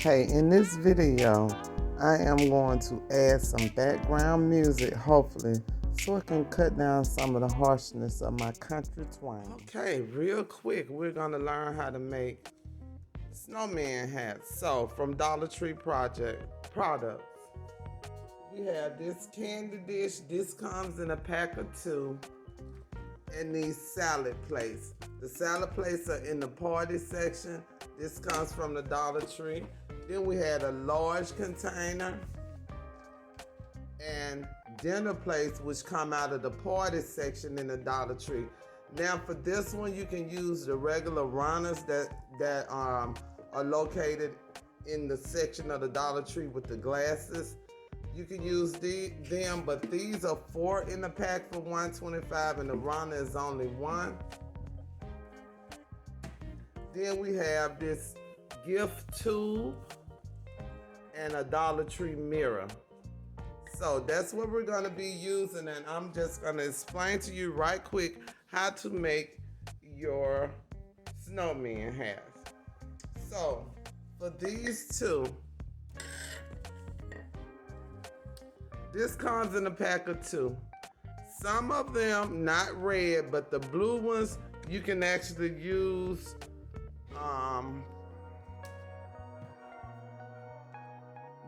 Hey, in this video, I am going to add some background music, hopefully, so it can cut down some of the harshness of my country twang. Okay, real quick, we're going to learn how to make snowman hats. So, from Dollar Tree products, we have this candy dish. This comes in a pack of 2. And these salad plates. The salad plates are in the party section. This comes from the Dollar Tree. Then we had a large container and dinner plates, which come out of the party section in the Dollar Tree. Now for this one, you can use the regular runners that are located in the section of the Dollar Tree with the glasses. You can use them, but these are 4 in the pack for $1.25, and the runner is only 1. Then we have this gift tube and a Dollar Tree mirror. So that's what we're going to be using, and I'm just going to explain to you right quick how to make your snowman hats. So for these 2, this comes in a pack of 2. Some of them not red, but the blue ones you can actually use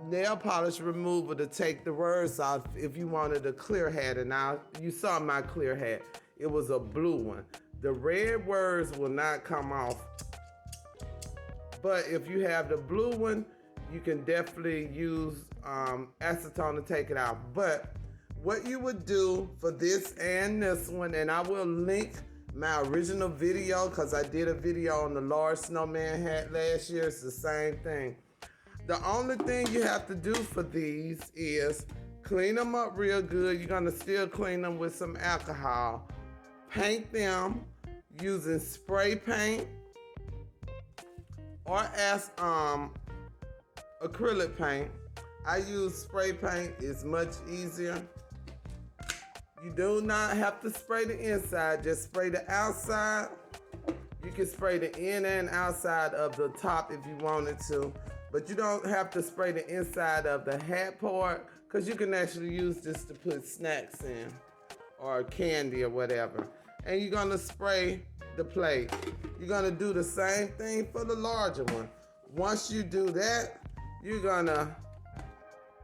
nail polish remover to take the words off if you wanted a clear hat. And now you saw my clear hat. It was a blue one. The red words will not come off. But if you have the blue one, you can definitely use acetone to take it out. But what you would do for this and this one, and I will link my original video because I did a video on the large snowman hat last year. It's the same thing. The only thing you have to do for these is clean them up real good. You're gonna still clean them with some alcohol. Paint them using spray paint or acrylic paint. I use spray paint. It's much easier. You do not have to spray the inside, just spray the outside. You can spray the in and outside of the top if you wanted to, but you don't have to spray the inside of the hat part because you can actually use this to put snacks in or candy or whatever. And you're gonna spray the plate. You're gonna do the same thing for the larger one. Once you do that, you're gonna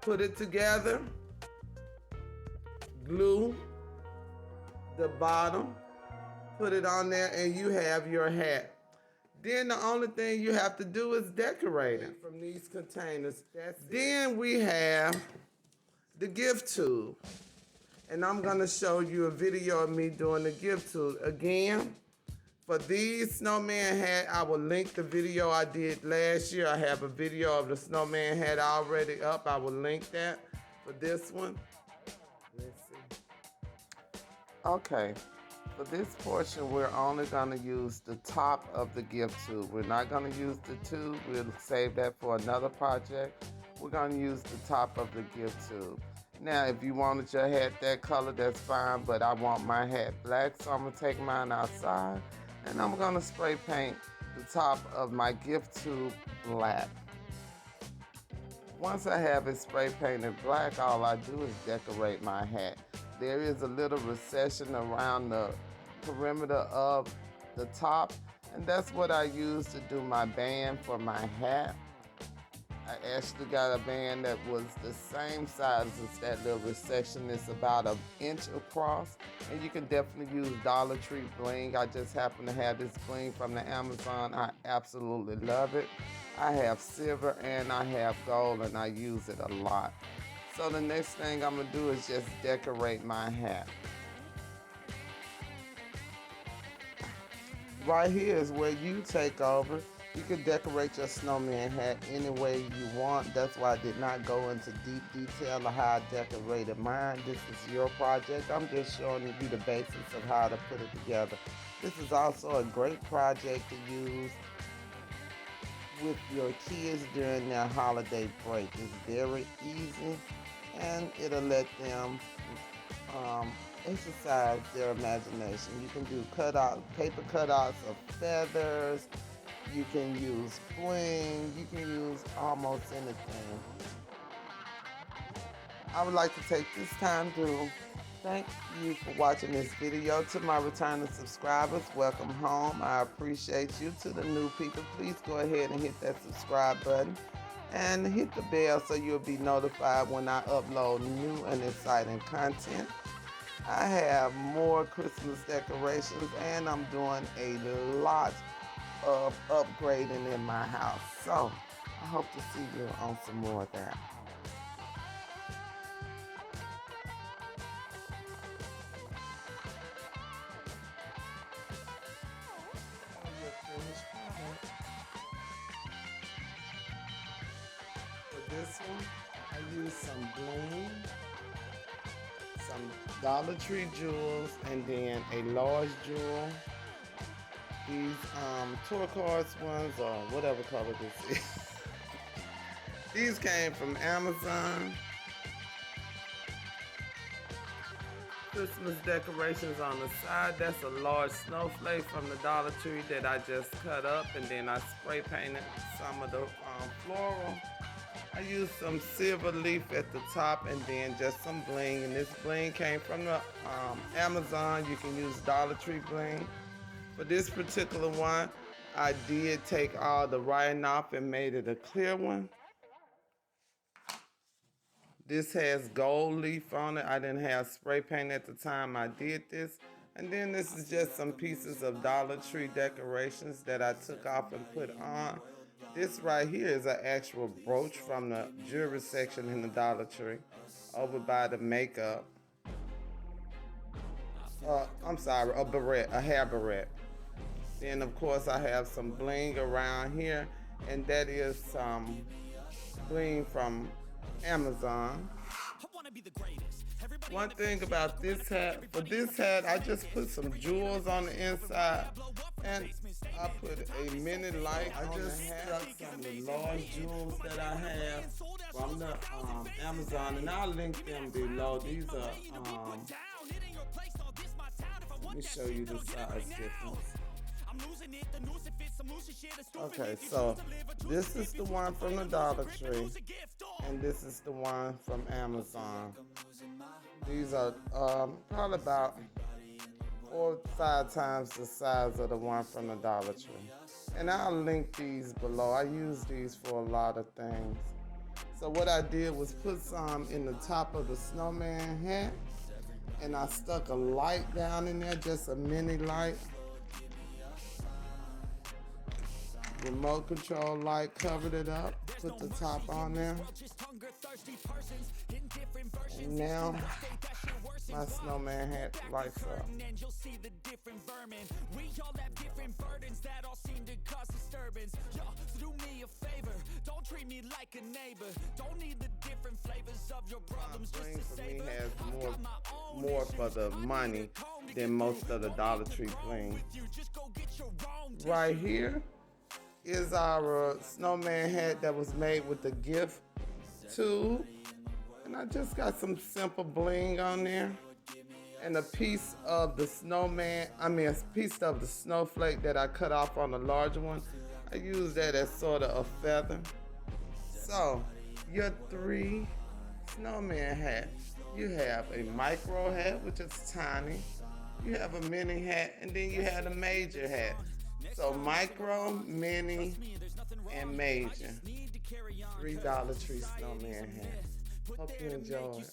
put it together, glue the bottom, put it on there, and you have your hat. Then the only thing you have to do is decorate it from these containers. Then we have the gift tube. And I'm gonna show you a video of me doing the gift tube. Again, for these snowman hat, I will link the video I did last year. I have a video of the snowman hat already up. I will link that for this one. Let's see. Okay, for this portion, we're only gonna use the top of the gift tube. We're not gonna use the tube. We'll save that for another project. We're gonna use the top of the gift tube. Now, if you wanted your hat that color, that's fine, but I want my hat black, so I'm gonna take mine outside. And I'm gonna spray paint the top of my gift tube black. Once I have it spray painted black, all I do is decorate my hat. There is a little recession around the perimeter of the top, and that's what I use to do my band for my hat. I actually got a band that was the same size as that little recession. It's about 1 inch across, and you can definitely use Dollar Tree bling. I just happen to have this bling from the Amazon. I absolutely love it. I have silver and I have gold, and I use it a lot. So the next thing I'm gonna do is just decorate my hat. Right here is where you take over. You can decorate your snowman hat any way you want. That's why I did not go into deep detail of how I decorated mine. This is your project. I'm just showing you the basics of how to put it together. This is also a great project to use with your kids during their holiday break. It's very easy, and it'll let them exercise their imagination. You can do paper cutouts of feathers. You can use bling. You can use all almost anything. I would like to take this time to thank you for watching this video. To my returning subscribers, welcome home. I appreciate you. To the new people, please go ahead and hit that subscribe button and hit the bell so you'll be notified when I upload new and exciting content. I have more Christmas decorations and I'm doing a lot of upgrading in my house. So I hope to see you on some more of that. For this one, I use some bling, some Dollar Tree jewels, and then a large jewel. These turquoise ones, or whatever color this is. These came from Amazon. Christmas decorations on the side. That's a large snowflake from the Dollar Tree that I just cut up, and then I spray painted some of the floral. I used some silver leaf at the top and then just some bling, and this bling came from the Amazon. You can use Dollar Tree bling. For this particular one, I did take all the writing off and made it a clear one. This has gold leaf on it. I didn't have spray paint at the time I did this. And then this is just some pieces of Dollar Tree decorations that I took off and put on. This right here is an actual brooch from the jewelry section in the Dollar Tree over by the makeup. I'm sorry, a barrette, a hair barrette. Then of course I have some bling around here, and that is some bling from Amazon. One thing about this hat, for this hat, I just put some jewels on the inside, and I put a mini light. I just have some of the large jewels that I have from the Amazon, and I'll link them below. These are, let me show you the size difference. Okay, so this is the one from the Dollar Tree, and this is the one from Amazon. These are probably about 4 or 5 times the size of the one from the Dollar Tree. And I'll link these below. I use these for a lot of things. So what I did was put some in the top of the snowman hat, and I stuck a light down in there, just a mini light. Remote control light, covered it up, put the top on there. And now my snowman hat lights up. Bling for me has more for the money than most of the Dollar Tree bling. Right here is our snowman hat that was made with the gift tube, and I just got some simple bling on there, and a piece of the a piece of the snowflake that I cut off on the larger one. I use that as sort of a feather. So your 3 snowman hats. You have a micro hat, which is tiny. You have a mini hat, and then you have a major hat. So micro, mini, and major. $3 Dollar Tree snowman hat. Hope you enjoy it.